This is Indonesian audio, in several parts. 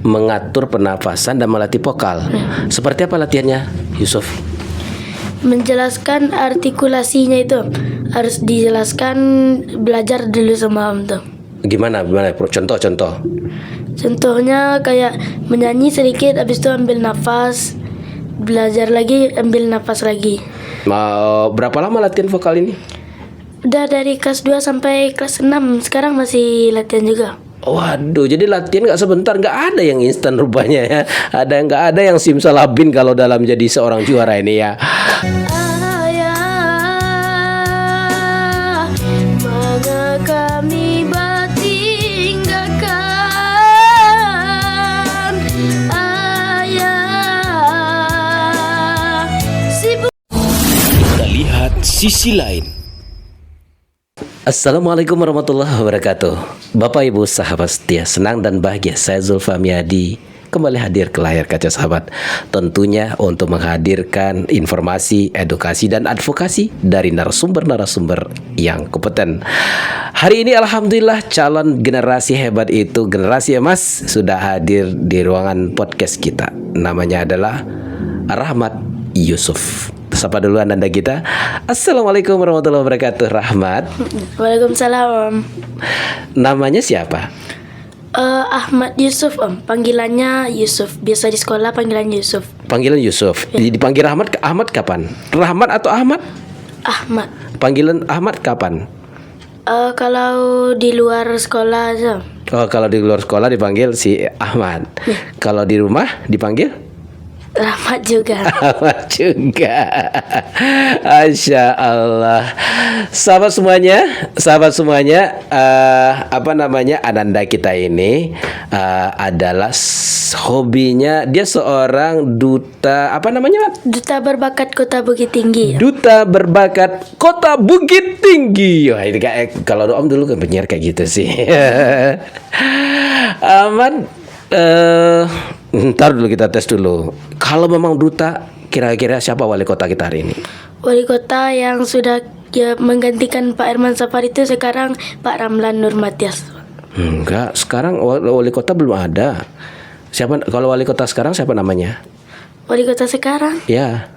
mengatur pernafasan dan melatih vokal. Seperti apa latihannya, Yusuf? Menjelaskan artikulasinya itu harus dijelaskan, belajar dulu sama Om tuh. Gimana? Contoh. Contohnya kayak menyanyi sedikit, habis itu ambil nafas, belajar lagi, ambil nafas lagi. Berapa lama latihan vokal ini? Udah dari kelas 2 sampai kelas 6, sekarang masih latihan juga. Waduh, jadi latihan nggak sebentar, nggak ada yang instan rupanya ya. Nggak ada yang simsalabim kalau dalam jadi seorang juara ini ya. Ayah, mana kami bertinggalkan? Ayah, sibuk. Kita lihat sisi lain. Assalamualaikum warahmatullahi wabarakatuh. Bapak Ibu sahabat setia, senang dan bahagia saya Zulfami Adi kembali hadir ke layar kaca sahabat. Tentunya untuk menghadirkan informasi, edukasi dan advokasi dari narasumber-narasumber yang kompeten. Hari ini alhamdulillah calon generasi hebat itu, generasi emas, sudah hadir di ruangan podcast kita. Namanya adalah Rahmat Yusuf. Sapa dulu Anda kita. Assalamualaikum warahmatullahi wabarakatuh, Rahmat. Waalaikumsalam. Namanya siapa? Ahmad Yusuf, Om. Panggilannya Yusuf. Biasa di sekolah panggilannya Yusuf. Panggilan Yusuf. Dipanggil Rahmat. Ahmad kapan? Rahmat atau Ahmad? Ahmad. Panggilan Ahmad kapan? Kalau di luar sekolah aja. Oh, kalau di luar sekolah dipanggil si Ahmad. Kalau di rumah dipanggil Rahmat juga. Ahmad juga. Masya Allah. Sahabat semuanya, Ananda kita ini adalah hobinya dia seorang duta, Duta berbakat Kota Bukit Tinggi. Duta berbakat Kota Bukit Tinggi. Wah, ini kayak kalau Om dulu kan penyiar kayak gitu sih. Ahmad, ntar dulu kita tes dulu. Kalau memang duta, kira-kira siapa wali kota kita hari ini? Wali kota yang sudah menggantikan Pak Herman Safari itu sekarang Pak Ramlan Nurmatias. Enggak, sekarang wali kota belum ada. Siapa kalau wali kota sekarang siapa namanya? Wali kota sekarang? Ya.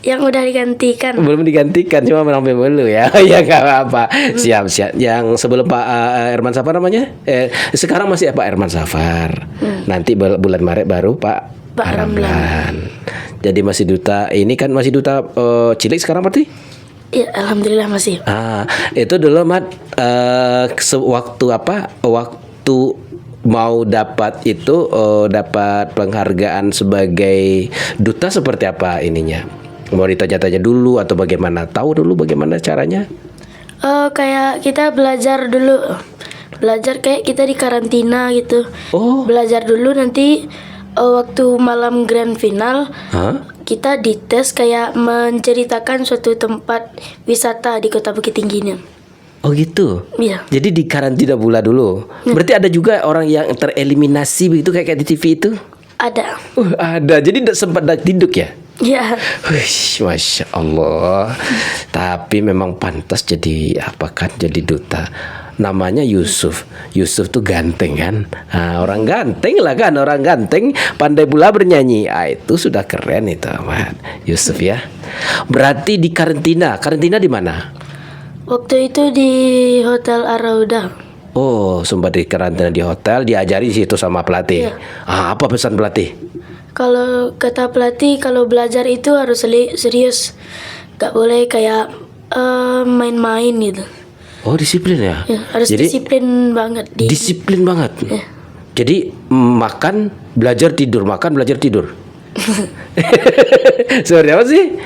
Yang udah digantikan. Belum digantikan, cuma menampil dulu ya. Ya nggak apa-apa. Siap. Yang sebelum Pak Herman Safar namanya? Sekarang masih Pak Herman Safar. Nanti bulan Maret baru Pak Ramlan. Jadi masih duta. Ini kan masih duta cilik sekarang berarti? Ya, alhamdulillah masih. Itu dulu Mat. Waktu mau dapat dapat penghargaan sebagai duta seperti apa ininya? Mau ditanya-tanya dulu atau bagaimana? Tahu dulu bagaimana caranya? Kayak kita belajar dulu. Belajar kayak kita di karantina gitu. Belajar dulu nanti waktu malam grand final kita dites kayak menceritakan suatu tempat wisata di Kota Bukit Tinggi ini. Oh gitu? Iya. Jadi di karantina pula dulu. Berarti ada juga orang yang tereliminasi begitu kayak di TV itu? Ada. Ada. Jadi tidak sempat diduk ya? Iya. Masya Allah. Tapi memang pantas jadi jadi duta. Namanya Yusuf. Yusuf tuh ganteng kan? Orang ganteng lah kan, orang ganteng pandai pula bernyanyi. Itu sudah keren itu, Ahmad. Yusuf ya. Berarti di karantina. Karantina di mana? Waktu itu di Hotel Arauda. Oh, sempat di karantina di hotel, diajari situ sama pelatih. Iya. Apa pesan pelatih? Kalau kata pelatih, kalau belajar itu harus serius. Gak boleh kayak main-main gitu. Oh, disiplin ya? Ya, harus jadi, disiplin banget. Disiplin banget. Ya. Jadi makan, belajar, tidur. Makan, belajar, tidur. Seperti apa sih?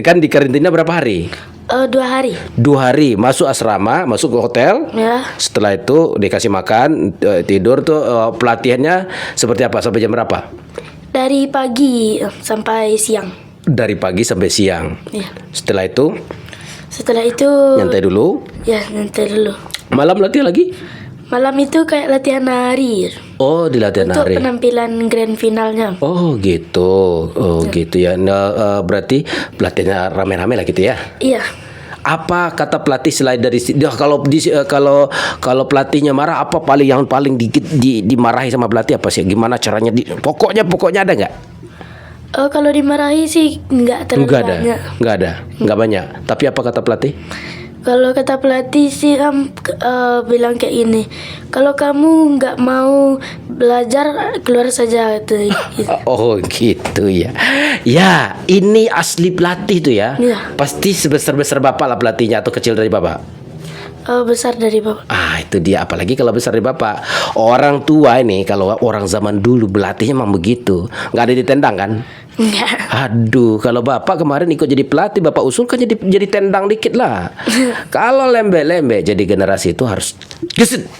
Kan di karantina berapa hari? 2 hari. 2 hari. Masuk asrama, masuk ke hotel. Ya. Setelah itu dikasih makan, tidur tuh. Pelatihannya seperti apa? Sampai jam berapa? Dari pagi sampai siang. Dari pagi sampai siang. Ya. Setelah itu nyantai dulu. Ya, nyantai dulu. Malam latihan lagi? Malam itu kayak latihan hari. Oh, di latihan untuk hari. Untuk penampilan grand finalnya. Oh, gitu. Oh, gitu ya. Nah, berarti pelatihannya rame-rame lah gitu ya? Iya. Apa kata pelatih selain dari kalau pelatihnya marah, apa yang paling dikit dimarahi sama pelatih apa sih? Gimana caranya? Pokoknya ada nggak? Kalau dimarahi sih nggak terlalu banyak. Nggak banyak. Tapi apa kata pelatih? Kalau kata pelatih sih bilang kayak gini, kalau kamu nggak mau belajar keluar saja gitu. Oh gitu ya. Ya ini asli pelatih tuh ya. Iya. Pasti sebesar bapak lah pelatihnya atau kecil dari bapak? Besar dari bapak. Itu dia, apalagi kalau besar dari bapak. Orang tua ini, kalau orang zaman dulu pelatihnya memang begitu, nggak ada ditendang kan? Enggak. Aduh, kalau bapak kemarin ikut jadi pelatih, bapak usul kan jadi tendang dikit lah. Kalau lembe jadi generasi itu harus gesit,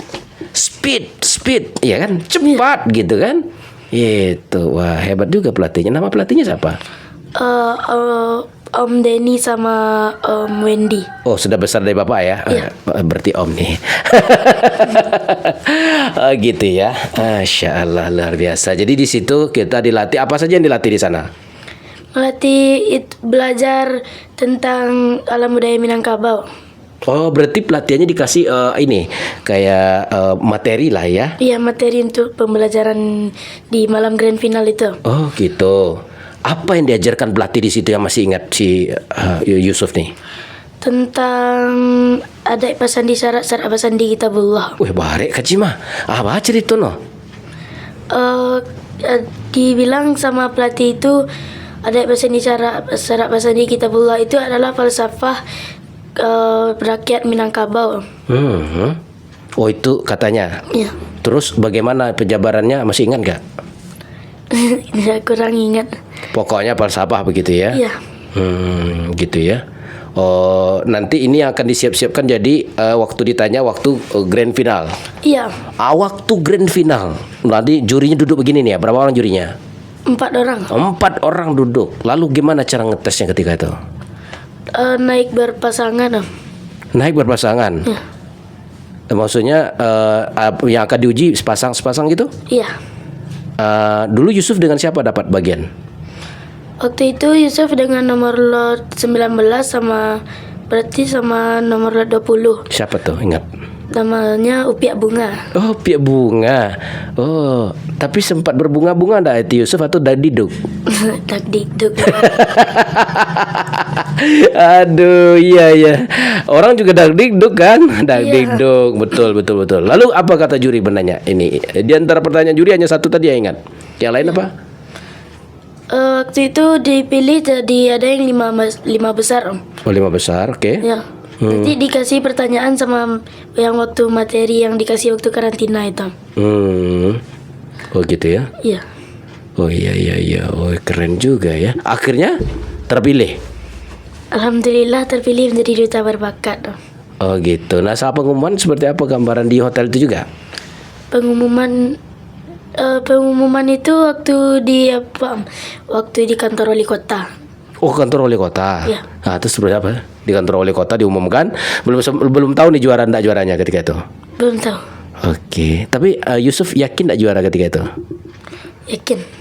speed, ya kan, cepat gitu kan? Itu, wah hebat juga pelatihnya. Nama pelatihnya siapa? Om Denny sama Om Wendy. Oh, sudah besar dari bapak ya? Iya. Berarti om nih. Oh, gitu ya. Masya Allah, luar biasa. Jadi di situ kita dilatih, apa saja yang dilatih di sana? Melatih belajar tentang alam budaya Minangkabau. Oh, berarti pelatihannya dikasih ini kayak materi lah ya? Iya, materi untuk pembelajaran di malam grand final itu. Oh, gitu. Apa yang diajarkan pelatih di situ yang masih ingat si Yusuf nih? Tentang adat pasandi syarat pasandi kitabullah. Wih, barek kacima. Apa cerita no? Dibilang sama pelatih itu adat pasandi syarat pasandi kitabullah itu adalah falsafah rakyat Minangkabau. Oh, itu katanya. Iya. Terus bagaimana penjabarannya, masih ingat nggak? Kurang ingat. Pokoknya falsafah begitu ya? Iya. Gitu ya. Oh, nanti ini akan disiap-siapkan jadi waktu ditanya waktu grand final. Iya. Waktu grand final. Nanti jurinya duduk begini nih ya. Berapa orang jurinya? 4 orang. 4 orang duduk. Lalu gimana cara ngetesnya ketika itu? Naik berpasangan. Naik berpasangan. Ya. Maksudnya yang akan diuji sepasang gitu? Iya. Dulu Yusuf dengan siapa dapat bagian? Waktu itu Yusuf dengan nomor lot 19 sama nomor lot 20. Siapa tuh? Ingat? Namanya Upiak Bunga. Oh, Piak Bunga. Oh, tapi sempat berbunga-bunga enggak itu Yusuf atau diduk? Dagdikduk. Aduh, iya. Orang juga dagdikduk kan? Dagdikduk, betul. Lalu apa kata juri benarnya? Ini di antara pertanyaan juri hanya satu tadi yang ingat. Yang lain apa? Waktu itu dipilih jadi ada yang 5 besar. Oh, 5 besar, oke. Ya. Nanti dikasih pertanyaan sama yang waktu materi yang dikasih waktu karantina itu. Oh gitu ya? Iya. Oh iya. Oh, keren juga ya. Akhirnya terpilih. Alhamdulillah terpilih menjadi duta berbakat. Oh gitu. Nah, saat pengumuman seperti apa gambaran di hotel itu juga? Pengumuman itu waktu di kantor wali kota. Oh, kantor wali kota. Ya. Nah, terus seperti apa? Di kantor wali kota diumumkan. Belum tahu nih juara enggak juaranya ketika itu. Belum tahu. Oke. Tapi Yusuf yakin enggak juara ketika itu?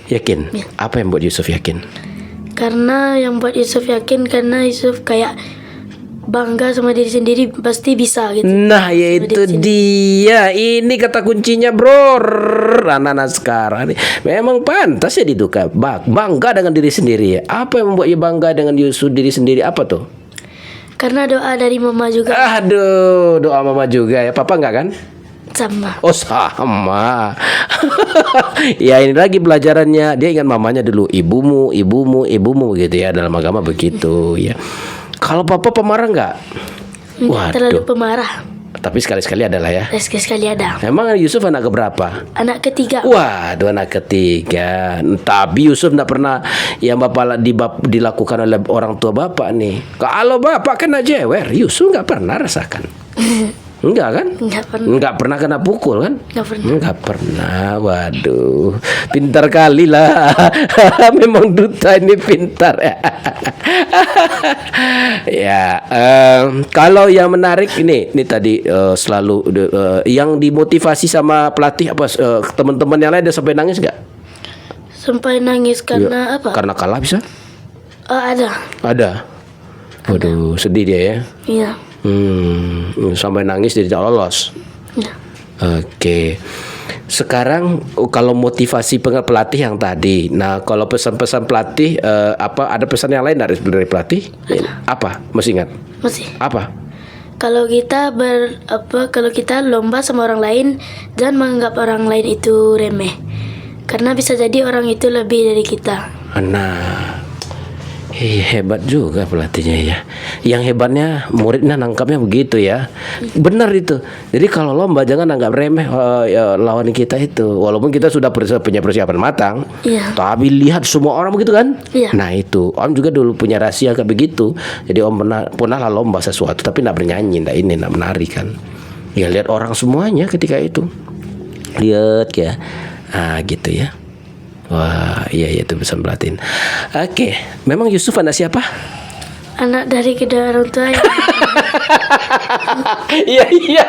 Yakin. Ya. Apa yang buat Yusuf yakin? Karena yang buat Yusuf yakin karena Yusuf kayak bangga sama diri sendiri, pasti bisa gitu. Nah, yaitu dia. Ini kata kuncinya, bro. Anak-anak sekarang nih memang pantas ya diduga bangga dengan diri sendiri. Apa yang membuat ia bangga dengan Yusuf diri sendiri? Apa tuh? Karena doa dari mama juga. Aduh, doa mama juga ya. Papa enggak kan? Sama. Oh, sama. Ya, ini lagi pelajarannya. Dia ingat mamanya dulu, ibumu gitu ya, dalam agama begitu ya. Kalau papa pemarah enggak? Enggak terlalu pemarah. Tapi sekali-sekali adalah ya. Sekali ada. Emang Yusuf anak keberapa? Anak ketiga. Waduh, anak ketiga. Tapi Yusuf enggak pernah yang dilakukan oleh orang tua bapak nih. Kalau bapak kena jewer, Yusuf enggak pernah rasakan. Enggak kan? Enggak pernah kena pukul kan? Enggak pernah. Waduh, pintar kali lah. Memang duta ini pintar ya. Ya, kalau yang menarik ini tadi selalu yang dimotivasi sama pelatih apa teman-teman yang lain ada sampai nangis nggak? Sampai nangis karena apa? Karena kalah bisa? Ada. Waduh, sedih dia ya. Iya. Sampai nangis jadi tak lolos. Iya. Oke. Sekarang kalau motivasi pelatih yang tadi, nah kalau pesan-pesan pelatih apa ada pesan yang lain dari pelatih? Apa? Masih ingat? Masih. Apa? Kalau kita kalau kita lomba sama orang lain, jangan menganggap orang lain itu remeh. Karena bisa jadi orang itu lebih dari kita. Nah, hebat juga pelatihnya ya. Yang hebatnya muridnya nangkapnya begitu ya. Benar itu. Jadi kalau lomba jangan anggap remeh lawan kita itu. Walaupun kita sudah punya persiapan matang, Iya. tapi lihat semua orang begitu kan? Iya. Nah itu, Om juga dulu punya rahasia kayak begitu. Jadi Om pernah lah lomba sesuatu, tapi tidak bernyanyi, tidak menari kan. Ya lihat orang semuanya ketika itu. Lihat ya, gitu ya. Wah, iya itu pesan pelatih. Oke, memang Yusuf anak siapa? Anak dari kedua orang tua yang Iya.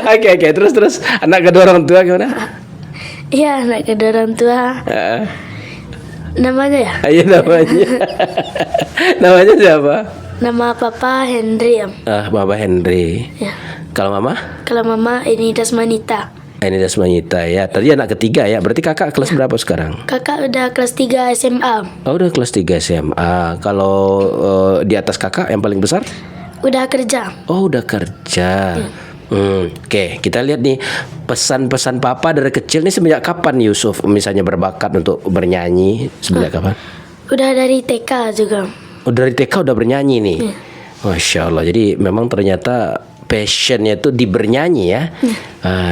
Oke, terus anak kedua orang tua gimana? Iya, anak kedua orang tua. Namanya ya? Ayo namanya. Namanya siapa? Nama papa Henry ya. Mama Henry. Ya. Kalau mama? Kalau mama ini Dasmanita. Ini Dasmanita ya. Tadi anak ketiga ya. Berarti kakak kelas berapa sekarang? Kakak udah kelas 3 SMA. Oh, udah kelas 3 SMA. Kalau di atas kakak yang paling besar? Udah kerja. Oh, udah kerja. Oke, kita lihat nih pesan-pesan papa dari kecil nih semenjak kapan Yusuf misalnya berbakat untuk bernyanyi semenjak kapan? Udah dari TK juga. Oh, dari TK udah bernyanyi nih. Masya Allah. Jadi memang ternyata passionnya itu di bernyanyi ya.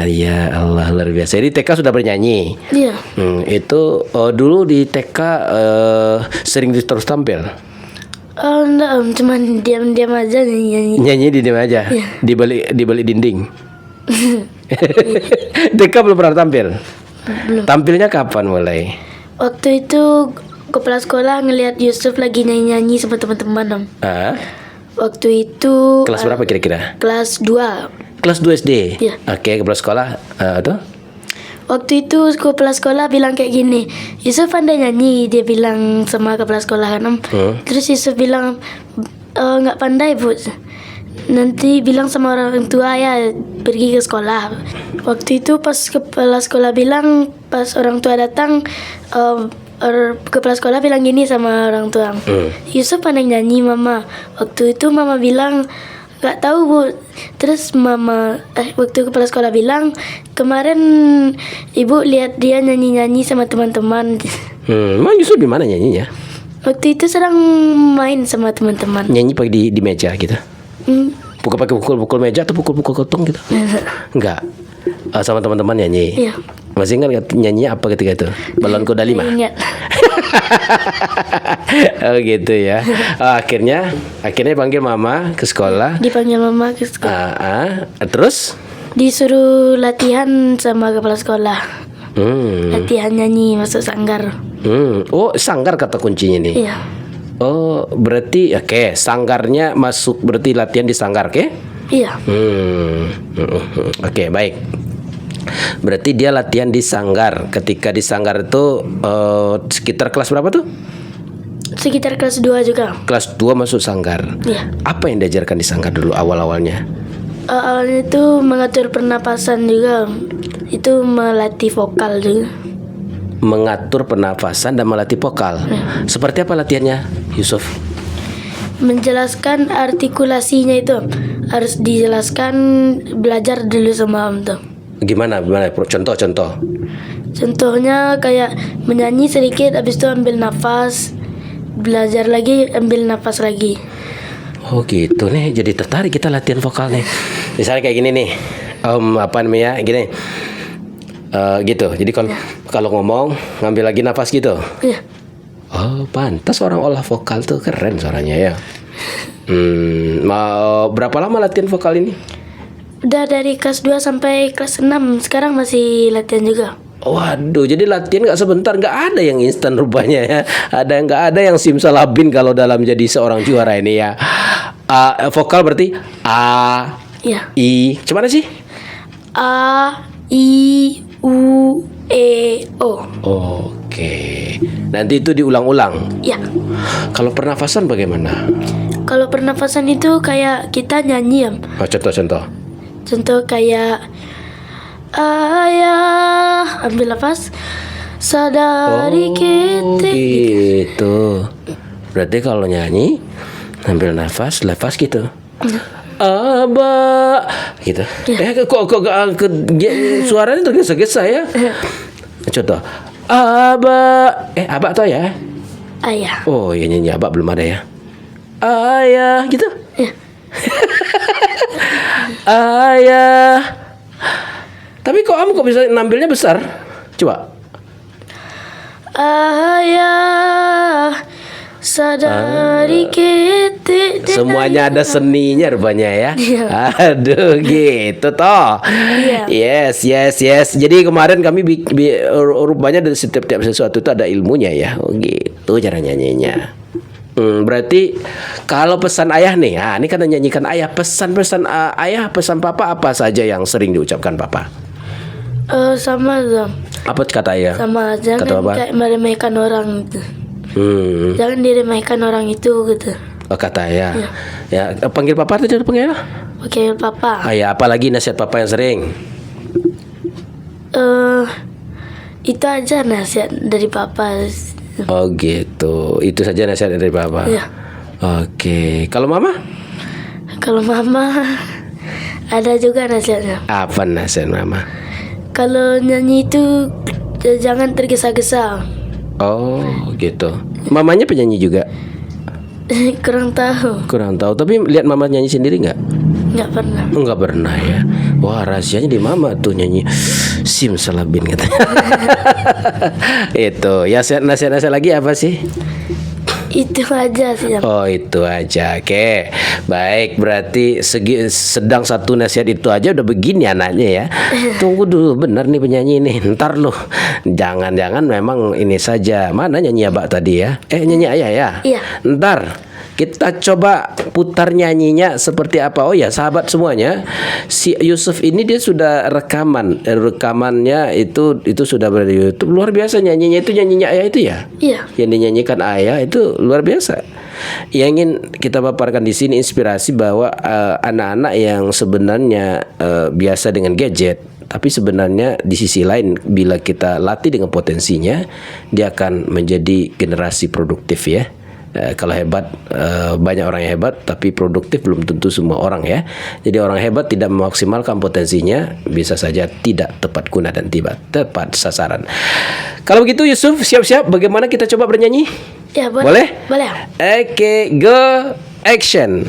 Ya Allah luar biasa. Jadi TK sudah bernyanyi. Iya. Itu dulu di TK sering terus tampil. Oh enggak om, cuman diam-diam aja nyanyi. Nyanyi di diam aja. Iya. Di balik dinding. TK belum pernah tampil. Belum. Tampilnya kapan mulai? Waktu itu kepala sekolah ngelihat Yusuf lagi nyanyi-nyanyi sama teman-teman om. Waktu itu Kelas berapa kira-kira? kelas 2. Kelas 2 SD. Iya. Oke, kepala sekolah tuh. Waktu itu kepala sekolah bilang kayak gini, Yusuf pandai nyanyi, dia bilang sama kepala sekolah kan om. Terus Yusuf bilang nggak pandai bu, nanti bilang sama orang tua ya pergi ke sekolah. Waktu itu pas kepala sekolah bilang, pas orang tua datang, kepala sekolah bilang gini sama orang tua, Yusuf pandai nyanyi mama. Waktu itu mama bilang nggak tahu bu. Terus mama waktu kepala sekolah bilang kemarin ibu lihat dia nyanyi-nyanyi sama teman-teman. Emang Yusuf di mana nyanyinya? Waktu itu sedang main sama teman-teman. Nyanyi pakai di meja gitu. Pukul meja atau pukul kotong gitu? Enggak. Sama teman-teman nyanyi. Iya. Masih ingat nyanyi apa ketika itu? Balon Kuda 5. Ingat. Oh gitu ya. Akhirnya panggil mama ke sekolah. Dipanggil mama ke sekolah. Terus disuruh latihan sama kepala sekolah. Latihan nyanyi masuk sanggar. Oh, sanggar kata kuncinya nih. Iya. Oh, berarti oke, sanggarnya masuk berarti latihan di sanggar, oke? Iya. Oke, baik. Berarti dia latihan di sanggar. Ketika di sanggar itu sekitar kelas berapa tuh? Sekitar kelas 2 juga. Kelas 2 masuk sanggar. Iya. Apa yang diajarkan di sanggar dulu awal-awalnya? Awalnya itu mengatur pernapasan juga. Itu melatih vokal juga. Mengatur pernafasan dan melatih vokal. Seperti apa latihannya, Yusuf? Menjelaskan artikulasinya itu harus dijelaskan, belajar dulu sama om tuh. Gimana? Contoh. Contohnya kayak menyanyi sedikit, habis itu ambil nafas, belajar lagi, ambil nafas lagi. Oh gitu nih, jadi tertarik kita latihan vokal nih. Misalnya kayak gini nih, apa namanya, gini, gitu. Jadi kalau ngomong ngambil lagi nafas gitu. Iya. Oh pantas orang olah vokal tuh keren suaranya ya. Mau berapa lama latihan vokal ini? Udah dari kelas 2 sampai kelas 6. Sekarang masih latihan juga. Waduh, jadi latihan nggak sebentar, nggak ada yang instan rupanya ya. Nggak ada yang simsalabim kalau dalam jadi seorang juara ini ya. Vokal berarti A, Iya. I, gimana sih? A, I, U, E, O. Oke, nanti itu diulang-ulang. Ya. Kalau pernafasan bagaimana? kalau pernafasan itu kayak kita nyanyi ya. Contoh. Contoh kayak ayah, ambil nafas, sadari kita. Gitu. Berarti kalau nyanyi ambil nafas, lepas gitu. Aba gitu. Suaranya tergesa-gesa ya. Contoh. Aba tuh ya. Ayah. Oh, iya nyanyi aba belum ada ya. Ayah gitu. Ya. Ayah. Tapi kamu kok bisa nampilnya besar? Coba. Ayah, sadari kita. Semuanya ada seninya rupanya ya. Iya. Aduh gitu toh. Iya. Yes. Jadi kemarin kami rupanya dari setiap sesuatu itu ada ilmunya ya. Oh gitu cara nyanyinya. Berarti kalau pesan ayah nih, ini kan nyanyikan ayah, pesan-pesan ayah, pesan papa apa saja yang sering diucapkan papa? Sama aja. Apa kata ayah? Sama aja. Kata Jangan apa? kayak meremehkan orang gitu. Jangan diremehkan orang itu gitu. Oh, kata ayah. Ya, panggil papa tadi panggil apa? Oke, papa. Ayah, apalagi nasihat papa yang sering? Itu aja nasihat dari papa. Oh gitu. Itu saja nasihat dari papa. Iya. Oke. Kalau mama? Kalau mama ada juga nasihatnya. Apa nasihat mama? Kalau nyanyi itu jangan tergesa-gesa. Oh gitu. Mamanya penyanyi juga? Kurang tahu. Kurang tahu. Tapi lihat mama nyanyi sendiri nggak? Nggak pernah. Nggak pernah ya. Wah rahasianya di mama tuh nyanyi simsalabim katanya. Itu. Ya nasihat lagi apa sih? Itu aja sih. Oh itu aja. Oke. Baik. Berarti sedang satu nasihat itu aja udah begini anaknya ya. Tunggu dulu, benar nih penyanyi ini. Ntar loh. Jangan-jangan memang ini saja. Mana nyanyi abak tadi ya? Nyanyi ayah ya? Iya. Ntar kita coba putar nyanyinya seperti apa. Oh ya sahabat semuanya, si Yusuf ini dia sudah rekamannya itu sudah berada di YouTube. Luar biasa nyanyinya ayah itu ya. Iya. Yang dinyanyikan ayah itu luar biasa. Yang ingin kita paparkan di sini inspirasi bahwa anak-anak yang sebenarnya biasa dengan gadget, tapi sebenarnya di sisi lain bila kita latih dengan potensinya, dia akan menjadi generasi produktif ya. Kalau hebat, banyak orang yang hebat, tapi produktif belum tentu semua orang ya. Jadi orang hebat tidak memaksimalkan potensinya, bisa saja tidak tepat guna dan tidak tepat sasaran. Kalau begitu Yusuf, siap-siap. Bagaimana kita coba bernyanyi? Ya, Boleh? Boleh. Oke, go, action.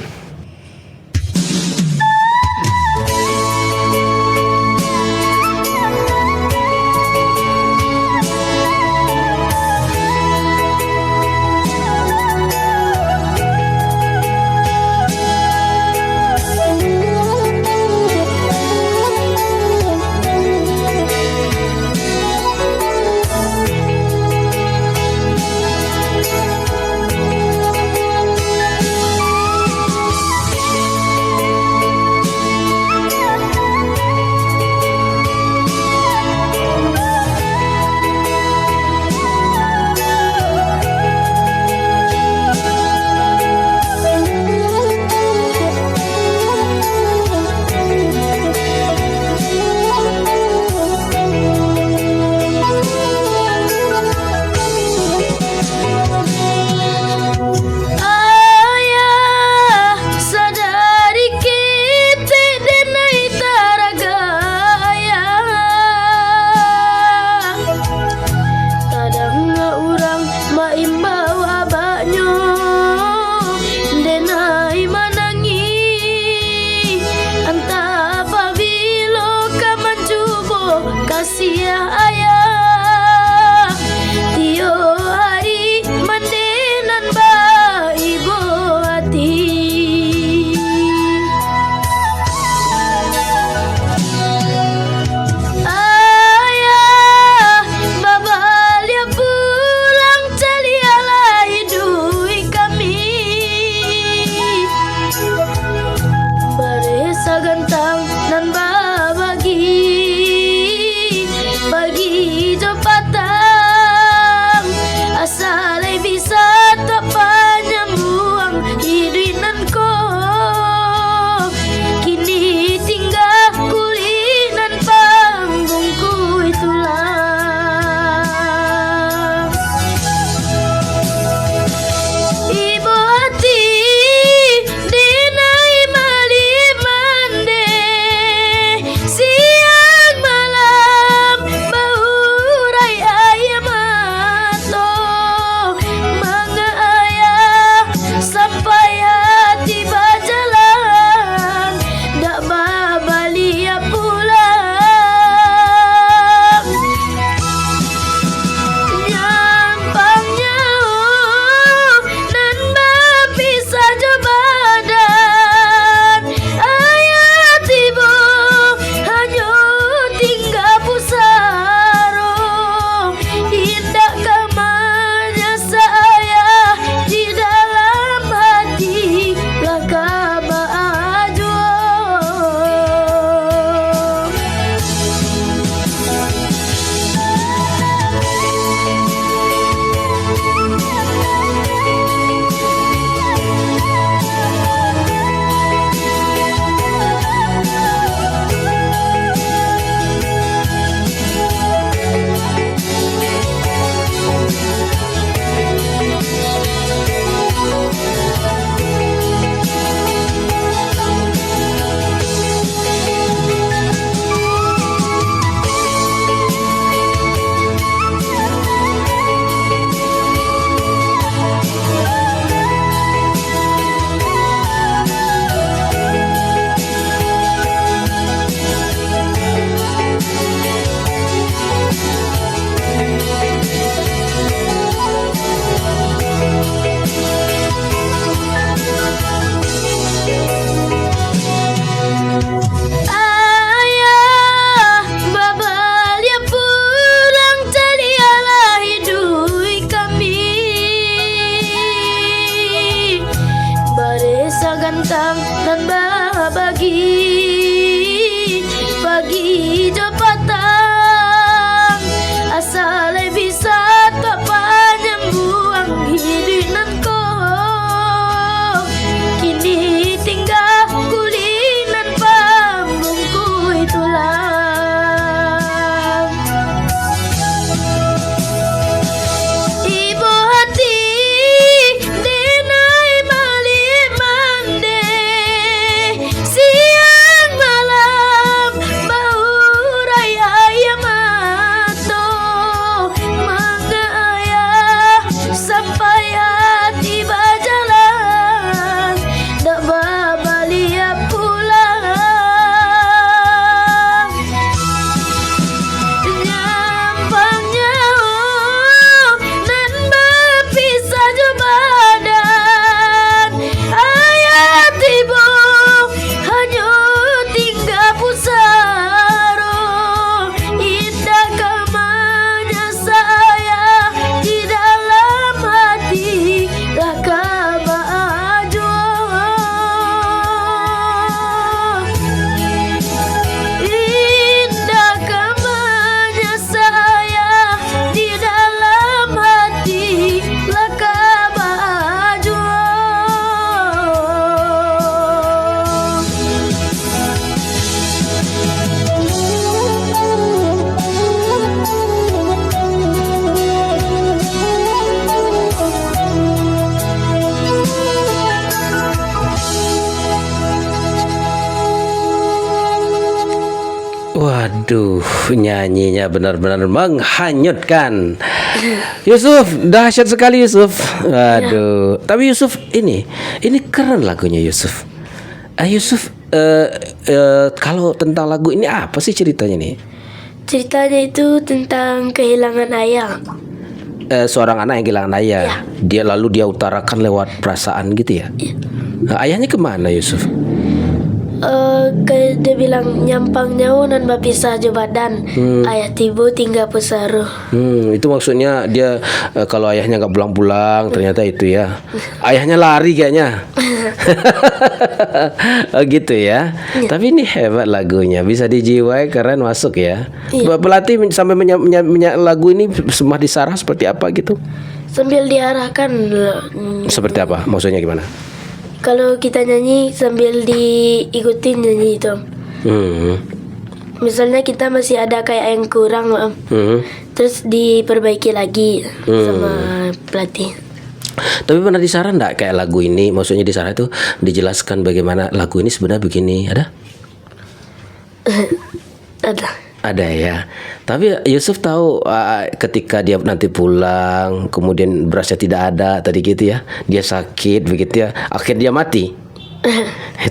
Aduh, nyanyinya benar-benar menghanyutkan. Yusuf, dahsyat sekali Yusuf. Aduh, tapi Yusuf ini keren lagunya Yusuf. Yusuf, kalau tentang lagu ini apa sih ceritanya nih? Ceritanya itu tentang kehilangan ayah. Seorang anak yang kehilangan ayah, dia utarakan lewat perasaan gitu ya. Ayahnya kemana Yusuf? Kayak dia bilang nyampang nyawa dan bapisah jo badan. Ayah tibo tinggal pesaruh. Itu maksudnya dia kalau ayahnya nggak pulang-pulang, ternyata itu ya. Ayahnya lari kayaknya. Oh gitu ya. Tapi ini hebat lagunya, bisa dijiwai, keren, masuk ya. Pelatih sampai lagu ini semua disarah seperti apa gitu? Sambil diarahkan. Seperti apa? Maksudnya gimana? Kalau kita nyanyi sambil diikutin nyanyi itu. Misalnya kita masih ada kayak yang kurang, terus diperbaiki lagi sama pelatih. Tapi pernah disarah enggak kayak lagu ini? Maksudnya disarah itu dijelaskan bagaimana lagu ini sebenarnya begini, ada? Ada ya. Tapi Yusuf tahu ketika dia nanti pulang, kemudian berasnya tidak ada tadi gitu ya, dia sakit begitu ya, akhirnya dia mati.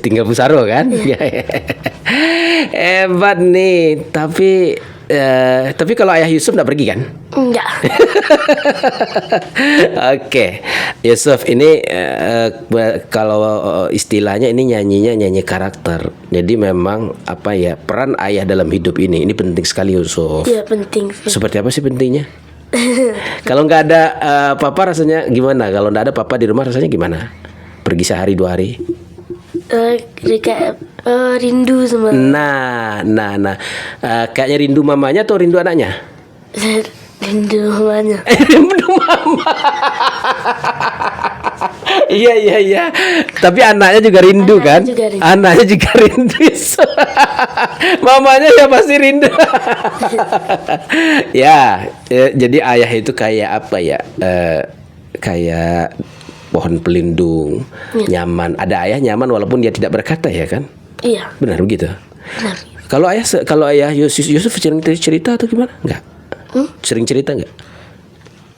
Tinggal Busaro kan? Hebat nih. Tapi kalau ayah Yusuf enggak pergi kan? Enggak. Oke, Yusuf ini kalau istilahnya ini nyanyi karakter. Jadi memang apa ya, peran ayah dalam hidup ini penting sekali Yusuf. Iya, penting. Seperti apa sih pentingnya? Kalau nggak ada papa rasanya gimana? Kalau nggak ada papa di rumah rasanya gimana? Pergi sehari 2 hari? Kayak rindu sama. Nah, kayaknya rindu mamanya atau rindu anaknya? Rindu mamanya. Rindu mama. Iya. Tapi anaknya juga rindu kan? Anaknya juga rindu. Mamanya ya pasti rindu. ya, jadi ayah itu kayak apa ya? Kayak pohon pelindung, nyaman. Ada ayah nyaman walaupun dia tidak berkata ya kan? Iya. Benar begitu. Benar. Kalau ayah Yusuf sering cerita atau gimana? Enggak. Sering cerita enggak?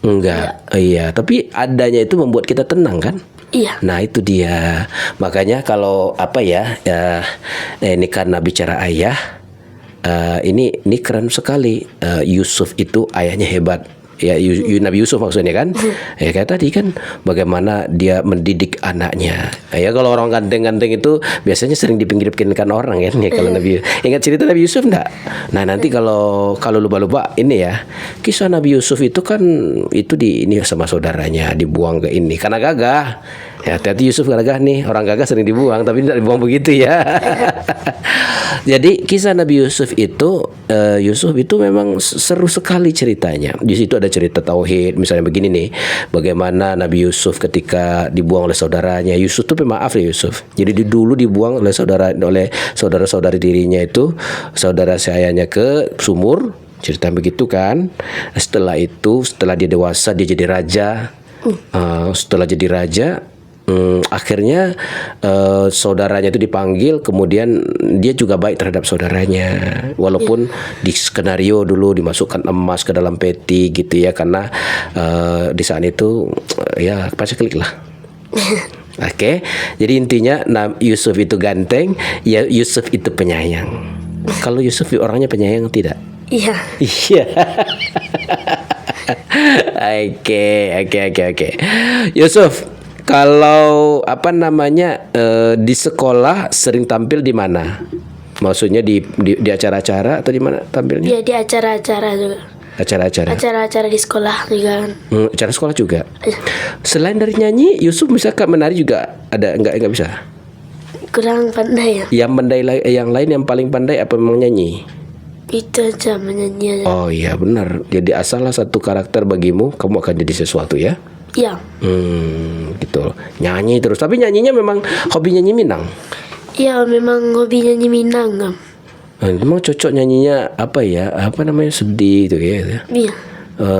Enggak. Iya, tapi adanya itu membuat kita tenang kan? Iya. Nah, itu dia. Makanya kalau apa ya, ini karena bicara ayah, ini keren sekali. Yusuf itu ayahnya hebat. Ya, Nabi Yusuf maksudnya kan. Ya kayak tadi kan, bagaimana dia mendidik anaknya. Ya kalau orang ganteng-ganteng itu biasanya sering dipinggir-pinggirkan orang kan ya kalau Nabi. Ingat cerita Nabi Yusuf enggak? Nah, nanti kalau lupa-lupa ini ya. Kisah Nabi Yusuf itu kan itu ini sama saudaranya dibuang ke ini karena gagah. Ya, hati-hati Yusuf gagah nih. Orang gagah sering dibuang tapi tidak dibuang begitu ya. Jadi kisah Nabi Yusuf itu memang seru sekali ceritanya. Di situ ada cerita tauhid, misalnya begini nih, bagaimana Nabi Yusuf ketika dibuang oleh saudaranya. Yusuf tuh pemaaf ya Yusuf. Jadi dulu dibuang oleh saudara-saudari dirinya itu, saudara sayanya ke sumur, cerita begitu kan. Setelah dia dewasa dia jadi raja. Setelah jadi raja, akhirnya saudaranya itu dipanggil, kemudian dia juga baik terhadap saudaranya walaupun di skenario dulu dimasukkan emas ke dalam peti gitu ya, karena di saat itu ya paceklik lah. Oke, jadi intinya Yusuf itu ganteng, ya Yusuf itu penyayang. Kalau Yusuf orangnya penyayang tidak? Iya. Oke. Yusuf, kalau di sekolah sering tampil di mana? Maksudnya di acara-acara atau di mana tampilnya? Iya, di acara-acara juga. Acara-acara di sekolah juga kan. Acara sekolah juga. Selain dari nyanyi, Yusuf bisa menari juga? Ada enggak bisa? Kurang pandai ya. Yang lain yang paling pandai apa memang nyanyi? Itu aja, menyanyi aja. Oh iya benar. Jadi asalnya satu karakter bagimu, kamu akan jadi sesuatu ya? Iya. Gitu. Nyanyi terus. Tapi nyanyinya memang hobi nyanyi Minang. Iya, memang hobi nyanyi Minang. Memang cocok nyanyinya apa ya? Apa namanya, sedih gitu ya? Iya.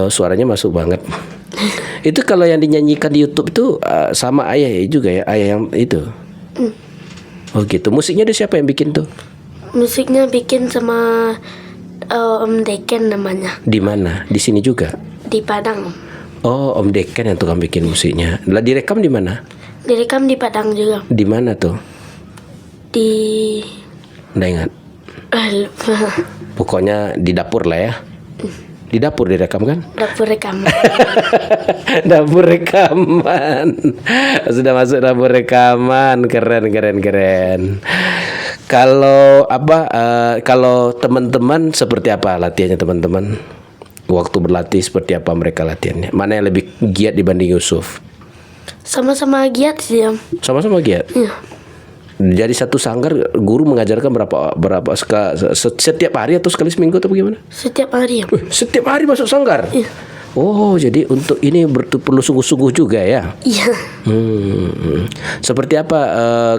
Suaranya masuk banget. Itu kalau yang dinyanyikan di YouTube itu sama ayah ya juga ya, ayah yang itu. Oh gitu. Musiknya itu siapa yang bikin tuh? Musiknya bikin sama Om Deken namanya. Di mana? Di sini juga? Di Padang. Oh, Om Deken yang tukang bikin musiknya. Lah direkam di mana? Direkam di Padang juga. Di mana tuh? Di Nggak ingat. lupa. Pokoknya di dapur lah ya. Di dapur direkam kan? Dapur rekam. Dapur rekaman. Sudah masuk dapur rekaman. Keren. Kalau kalau teman-teman seperti apa latihannya teman-teman? Waktu berlatih seperti apa mereka latihannya? Mana yang lebih giat dibanding Yusuf? Sama-sama giat sih, Om. Sama-sama giat. Iya. Jadi satu sanggar guru mengajarkan setiap hari atau sekali seminggu atau bagaimana? Setiap hari, Om. Setiap hari masuk sanggar. Iya. Oh, jadi untuk ini perlu sungguh-sungguh juga ya. Iya. Seperti apa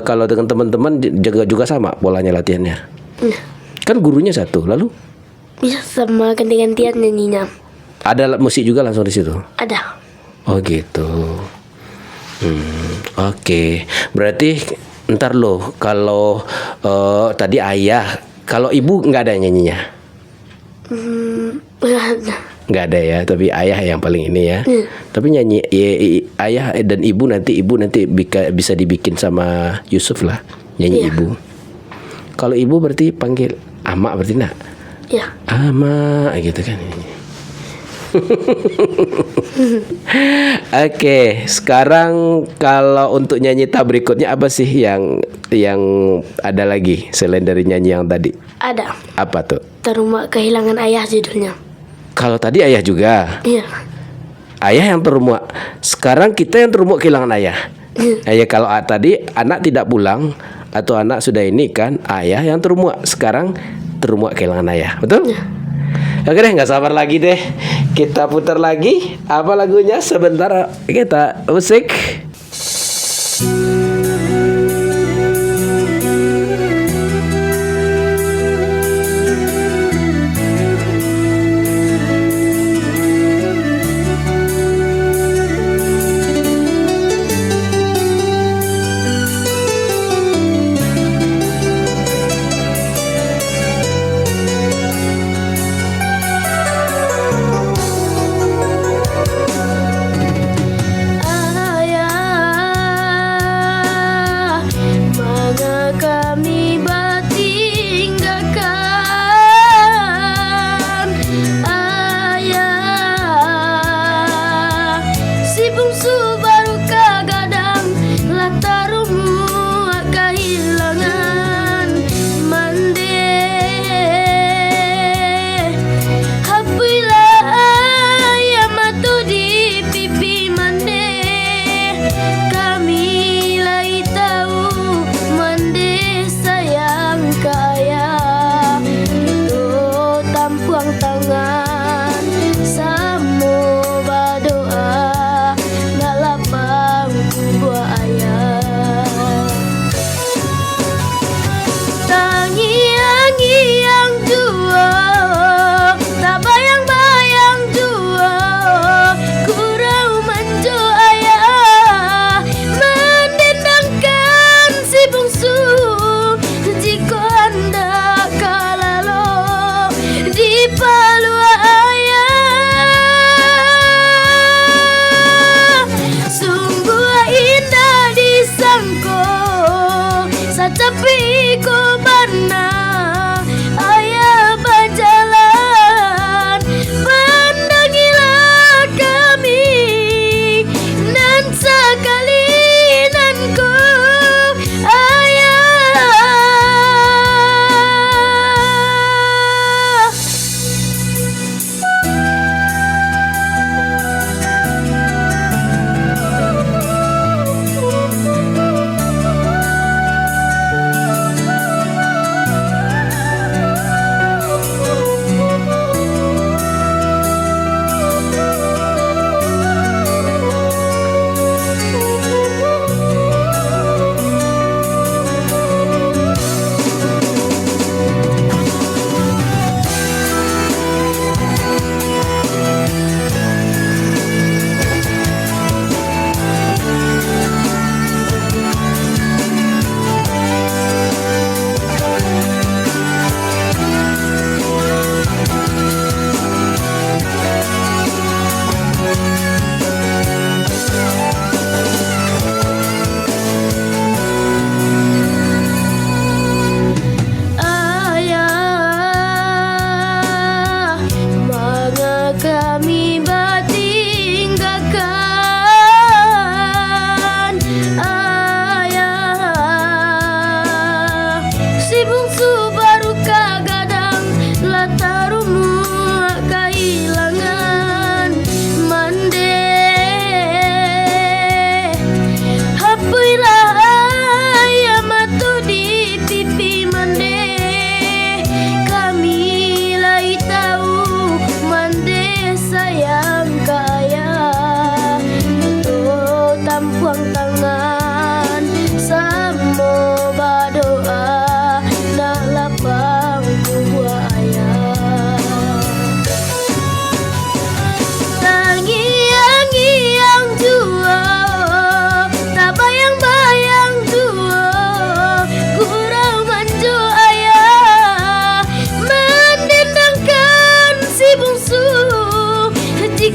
kalau dengan teman-teman juga sama polanya latihannya? Iya. Kan gurunya satu, lalu Bisa sama ganti-gantian nyanyinya. ada musik juga langsung di situ. Ada. Oh gitu. Oke. Berarti ntar loh kalau tadi ayah, kalau ibu nggak ada nyanyinya? Nggak ada. Nggak ada ya, tapi ayah yang paling ini ya. Tapi nyanyi ayah dan ibu nanti bisa dibikin sama Yusuf lah, nyanyi Iya. ibu. Kalau ibu berarti panggil ama berarti nak? Ya. Ama gitu kan. Oke, sekarang kalau untuk nyanyi tab berikutnya apa sih yang ada lagi selain dari nyanyi yang tadi? Ada. Apa tuh? Terumah kehilangan ayah judulnya. Kalau tadi ayah juga. Iya. Ayah yang terumuk. Sekarang kita yang terumuk kehilangan ayah. Ya kalau tadi anak tidak pulang atau anak sudah ini kan ayah yang terumuk. Sekarang terumuk kehilangan ayah. Betul? Oke deh, nggak sabar lagi deh. Kita putar lagi. Apa lagunya? Sebentar kita musik. Ayah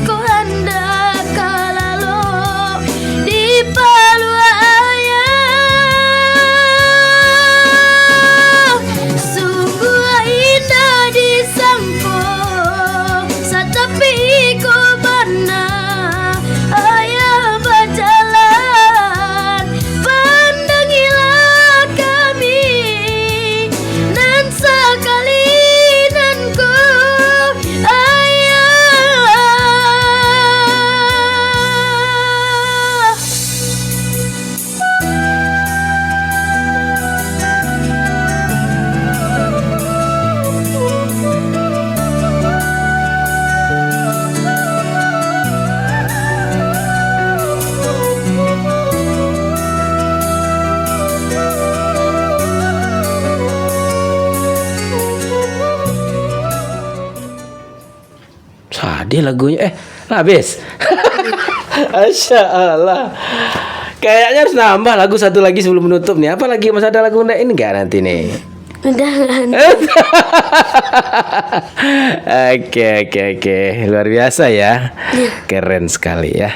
ko anda kalalo di paluaya sungguh indah disangko satapi ko bana ayah berjalan pandangilah kami nan sekali nan ku ayah Tadi lagunya habis. Masya Allah. Kayaknya harus nambah lagu satu lagi sebelum menutup nih. Apa lagi? Mas ada lagu ini enggak nanti nih? udah Oke. Luar biasa ya. Keren sekali ya.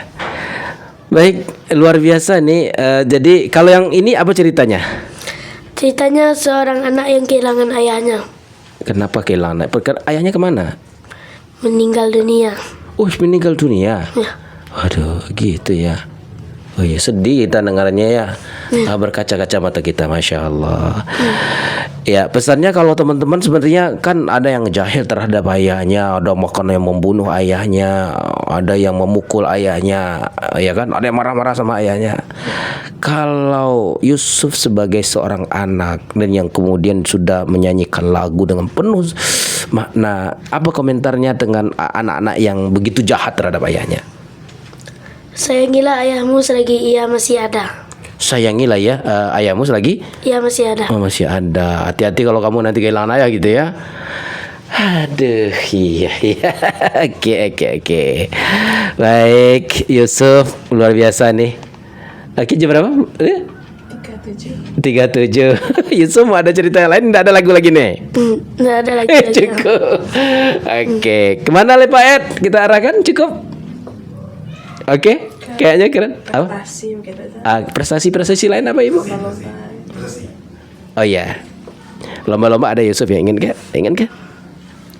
Baik, luar biasa nih. Jadi kalau yang ini apa ceritanya? ceritanya seorang anak yang kehilangan ayahnya Kenapa kehilangan? Ayahnya kemana? meninggal dunia. Oh, meninggal dunia. Ya. Waduh, gitu ya. Oh iya, sedih kita dengarnya ya. Berkaca-kaca mata kita, Masya Allah. Ya, pesannya kalau teman-teman sebenarnya kan ada yang jahil terhadap ayahnya, ada makan yang membunuh ayahnya, ada yang memukul ayahnya, ya kan? Ada yang marah-marah sama ayahnya. Kalau Yusuf sebagai seorang anak dan yang kemudian sudah menyanyikan lagu dengan penuh makna, apa komentarnya dengan anak-anak yang begitu jahat terhadap ayahnya? Sayangilah ayahmu selagi ia masih ada. Sayangilah ya ayahmu selagi Ia masih ada. oh, masih ada. Hati-hati kalau kamu nanti kehilangan ayah gitu ya. Aduh, iya. Oke. Baik, Yusuf luar biasa nih. Lagi jam berapa? 37. Yusuf mau ada cerita yang lain? Nggak ada lagu lagi nih? Nggak ada lagi. Cukup. Oke. Kemana le Pak Ed? Kita arahkan cukup. Oke. Kayaknya keren. Apa? Prestasi lain apa Ibu? Oh iya. Lomba-lomba ada Yusuf yang ingin kan?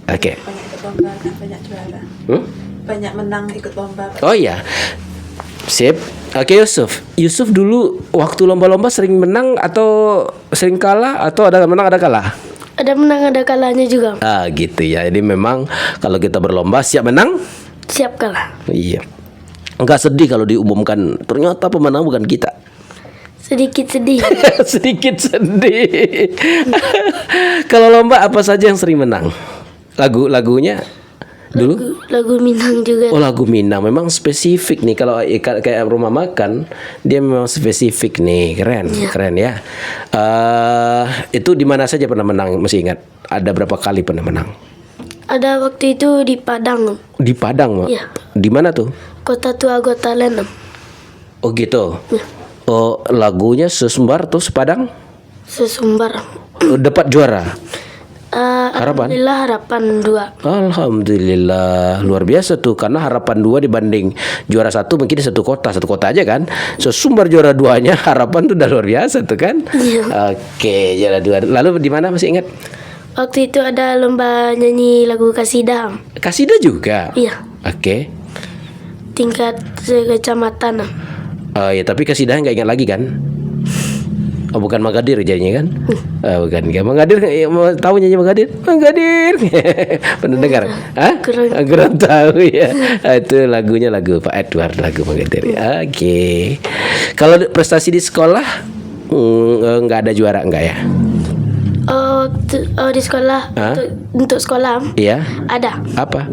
Oke. Banyak ikut lomba, banyak juara. Banyak menang ikut lomba. Oh iya. Sip. Oke Yusuf. Yusuf dulu waktu lomba-lomba sering menang atau sering kalah atau ada menang ada kalah? Ada menang ada kalahnya juga. Gitu ya. Jadi memang kalau kita berlomba siap menang, Siap kalah. iya. Enggak sedih kalau diumumkan ternyata pemenang bukan kita. Sedikit sedih. Sedikit sedih. Kalau lomba apa saja yang sering menang? Lagunya dulu? Lagu Minang juga. Oh, lagu Minang memang spesifik nih. Kalau kayak rumah makan dia memang spesifik nih. Keren ya. Itu di mana saja pernah menang? Masih ingat? Ada berapa kali pernah menang? Ada waktu itu di Padang. Di Padang, Mak? Iya. Di mana tuh? Kota Tua Gotalen. Oh gitu. Ya. Oh, lagunya Sesumbar tuh Padang Sesumbar. dapat juara. Harapan? Alhamdulillah harapan 2. Alhamdulillah, luar biasa tuh karena harapan 2 dibanding juara 1 mungkin satu kota aja kan. Sesumbar juara 2-nya harapan tuh udah luar biasa tuh kan. Iya. Oke, juara 2. Lalu di mana masih ingat? Waktu itu ada lomba nyanyi lagu kasidah. Kasidah juga. Iya. Oke. Tingkat kecamatan. Ya tapi kasidah nggak ingat lagi kan? Oh, bukan Magadir jadinya kan? Bukan. Magadir mau tahu nyanyi Magadir? Magadir. Pernah dengar? Hah? Kurang tahu ya. Itu lagunya lagu Pak Edward, lagu Magadir. Oke. Kalau prestasi di sekolah nggak ada juara enggak ya? Di sekolah untuk sekolah. Iya. Ada. Apa?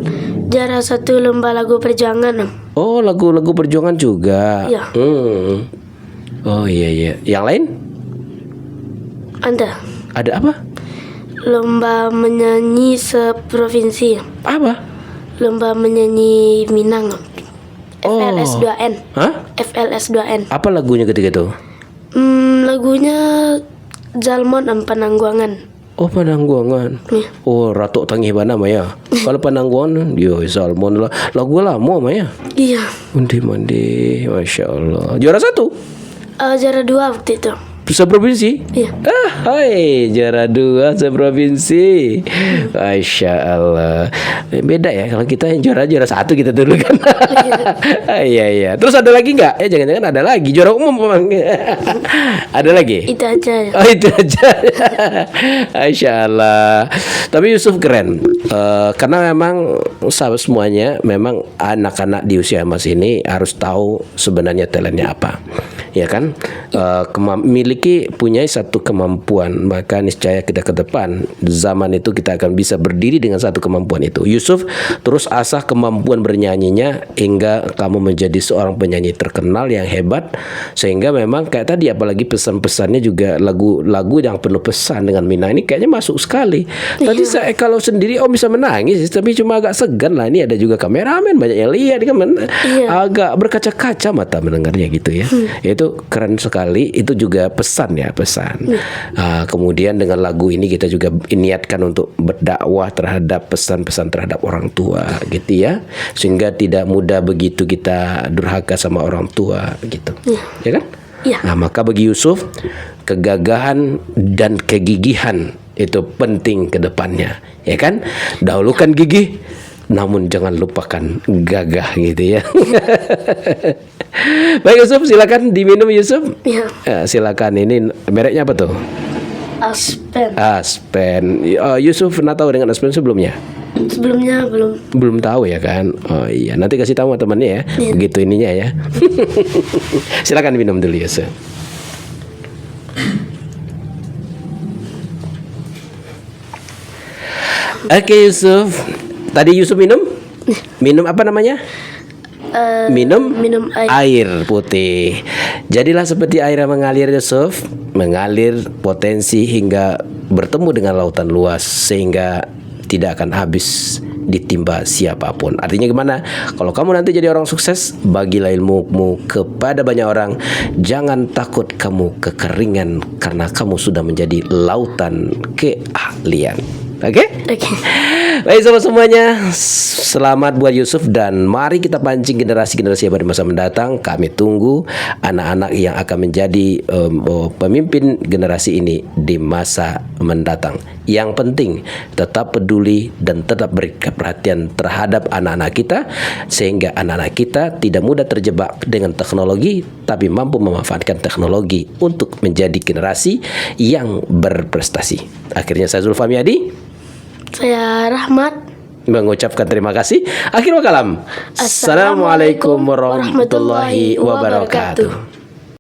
Juara 1 lomba lagu perjuangan. Oh, lagu-lagu perjuangan juga. Iya. Oh iya. Yang lain? Ada apa? Lomba menyanyi seprovinsi. Apa? Lomba menyanyi Minang. FLS 2N. Hah? FLS 2N. Apa lagunya ketika itu? Lagunya Jalmon Penangguangan. Oh, Panangguangan. Oh, Ratu Tangih Bana Maya. Kalau Panangguangan, yo Salmon lah. Lagu lama Maya. Iya. Mandi, Masya Allah. Juara 1? Juara 2 waktu itu. Seprovinsi? Iya. Hai, juara 2 seprovinsi. Masya Allah. Beda ya kalau kita yang juara 1 kita dulu kan. Iya. Terus ada lagi nggak? Jangan-jangan ada lagi juara umum memang. Ada lagi? Itu aja ya. Oh, itu aja. Masya Allah. Tapi Yusuf keren. Karena memang sahabat semuanya, memang anak-anak di usia emas ini harus tahu sebenarnya talentnya apa. Ya kan? Miliki punya satu kemampuan, maka niscaya kita ke depan zaman itu kita akan bisa berdiri dengan satu kemampuan itu. Yusuf terus asah kemampuan bernyanyinya hingga kamu menjadi seorang penyanyi terkenal yang hebat, sehingga memang kayak tadi apalagi pesan-pesannya juga lagu-lagu yang penuh pesan dengan Mina ini kayaknya masuk sekali. Tadi saya kalau sendiri bisa menangis, tapi cuma agak segan lah. Ini ada juga kameramen banyak yang lihat kan, agak berkaca-kaca mata mendengarnya gitu ya. Itu keren sekali. Itu juga pesan. Kemudian dengan lagu ini kita juga niatkan untuk berdakwah terhadap pesan-pesan terhadap orang tua gitu ya, sehingga tidak mudah begitu kita durhaka sama orang tua gitu. Ya kan? Iya. Nah, maka bagi Yusuf kegagahan dan kegigihan itu penting ke depannya, ya kan? Dahulukan gigih, namun jangan lupakan gagah gitu ya. Baik Yusuf, silakan diminum Yusuf. Iya. Silakan, ini mereknya apa tuh? Aspen. Yusuf pernah tahu dengan Aspen sebelumnya? Sebelumnya Belum tahu ya kan? Oh iya, nanti kasih tahu temannya ya. Begitu ininya ya. Silakan minum dulu Yusuf. Oke Yusuf. Tadi Yusuf minum? Minum apa namanya? Minum air putih. Jadilah seperti air yang mengalir Yusuf, mengalir potensi hingga bertemu dengan lautan luas, sehingga tidak akan habis ditimba siapapun. Artinya gimana? Kalau kamu nanti jadi orang sukses, bagilah ilmumu kepada banyak orang. Jangan takut kamu kekeringan, karena kamu sudah menjadi lautan keahlian. Oke? Baik sobat semuanya, selamat buat Yusuf, dan mari kita pancing generasi-generasi yang pada masa mendatang. Kami tunggu anak-anak yang akan menjadi pemimpin generasi ini di masa mendatang. Yang penting tetap peduli dan tetap beri perhatian terhadap anak-anak kita, sehingga anak-anak kita tidak mudah terjebak dengan teknologi, tapi mampu memanfaatkan teknologi untuk menjadi generasi yang berprestasi. Akhirnya saya Zulfami Adi, saya Rahmat, mengucapkan terima kasih. Akhirul kalam. Assalamualaikum warahmatullahi wabarakatuh.